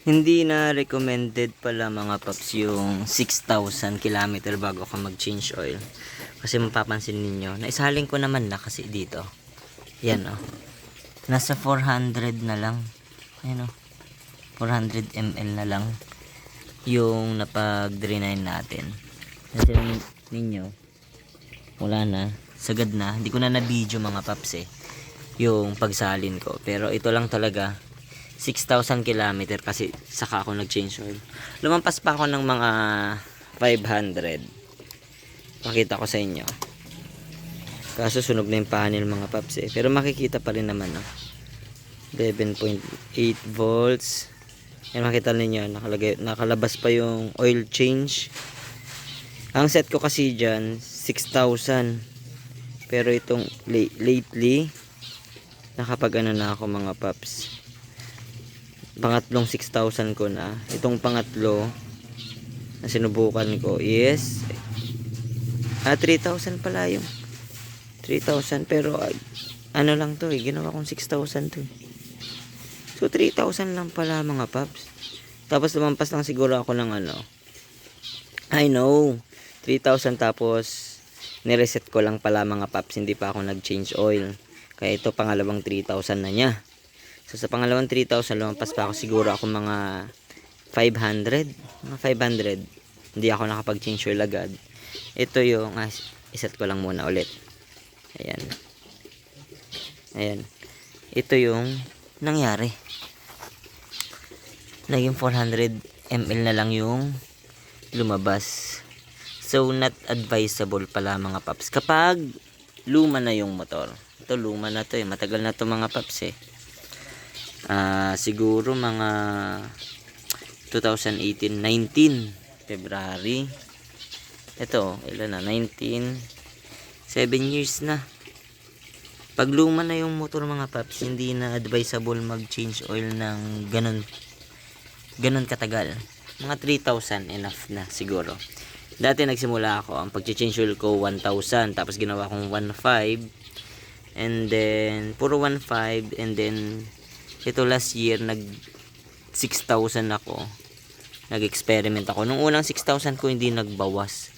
Hindi na recommended pala mga paps yung 6,000 kilometer bago ka mag-change oil. Kasi mapapansin ninyo, naisalin ko naman na kasi dito. Yan oh. Nasa 400 na lang. Ayan oh. 400 ml na lang yung napag-drain natin. Kasi ninyo, wala na. Sagad na. Hindi ko na na-video mga paps yung pagsalin ko. Pero ito lang talaga 6,000 kilometer kasi saka ako nag-change oil. Lumampas pa ako ng mga 500. Pakita ko sa inyo. Kaso sunog na yung panel mga paps pero makikita pa rin naman 11.8 volts. Yan makita ninyo, nakalabas pa yung oil change. Ang set ko kasi dyan 6,000. Pero itong lately nakapag ano na ako mga paps. Pangatlong 6,000 ko na. Itong pangatlo na sinubukan ko is 3,000 pala yung 3,000 pero ano lang to ginawa kong 6,000 to so 3,000 lang pala mga paps. Tapos lumampas lang siguro ako ng I know 3,000 tapos nireset ko lang pala mga paps, hindi pa ako nag-change oil kaya ito pangalawang 3,000 na niya. So sa pangalawang 3,000 lumampas pa ako siguro ako mga 500 hindi ako nakapag-change oil agad. Ito yung iset ko lang muna ulit. Ayan. Ito yung nangyari. Naging 400 ml na lang yung lumabas. So not advisable pala mga paps kapag luma na yung motor. Ito luma na to matagal na to mga paps siguro mga 2018-19 February. Ito ilan na 7 years na. Pag luma na yung motor mga paps, hindi na advisable mag-change oil ng ganun katagal. Mga 3,000 enough na siguro. Dati nagsimula ako, ang pag-change oil ko 1,000, tapos ginawa kong 1,500 and then puro 1,500 and then ito last year nag 6,000 ako. Nag-experiment ako. Nung unang 6,000 ko hindi nagbawas.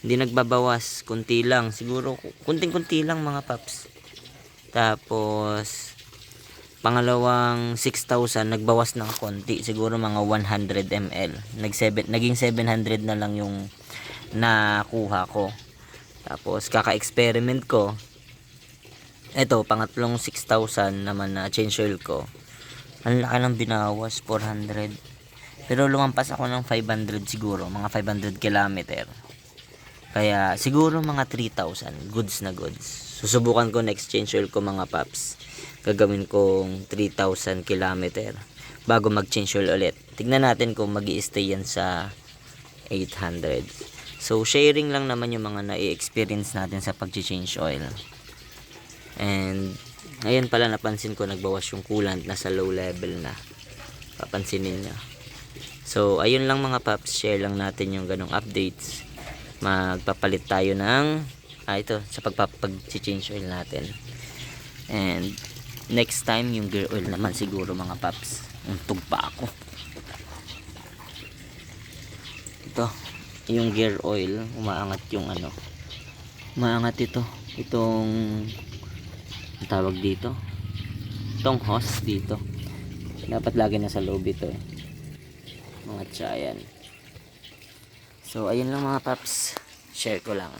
Hindi nagbabawas, kunti lang. Siguro, kunting-kunti lang mga paps. Tapos, pangalawang 6,000, nagbawas ng konti. Siguro mga 100 ml. Naging 700 na lang yung nakuha ko. Tapos, kaka-experiment ko. Ito, pangatlong 6,000 naman na change oil ko. Ang laki ng binawas, 400. Pero lumampas ako ng 500 siguro, mga 500 kilometer. Kaya siguro mga 3,000 goods na goods. Susubukan ko next change oil ko mga paps. Gagawin kong 3,000 kilometer bago mag-change oil ulit. Tignan natin kung magi-stay yan sa 800. So sharing lang naman yung mga na-experience natin sa pag-change oil. And ngayon pala napansin ko nagbawas yung coolant, nasa low level na. Papansinin niyo. So ayun lang mga paps, share lang natin yung ganong updates. Magpapalit tayo ng ito sa pag-change oil natin. And next time yung gear oil naman siguro mga paps. Untog pa ako. Ito yung gear oil, umaangat yung umaangat ito. Itong tawag dito. Itong hose dito. Dapat lagi nasa loob ito mga tiyan. So ayun lang mga paps, share ko lang.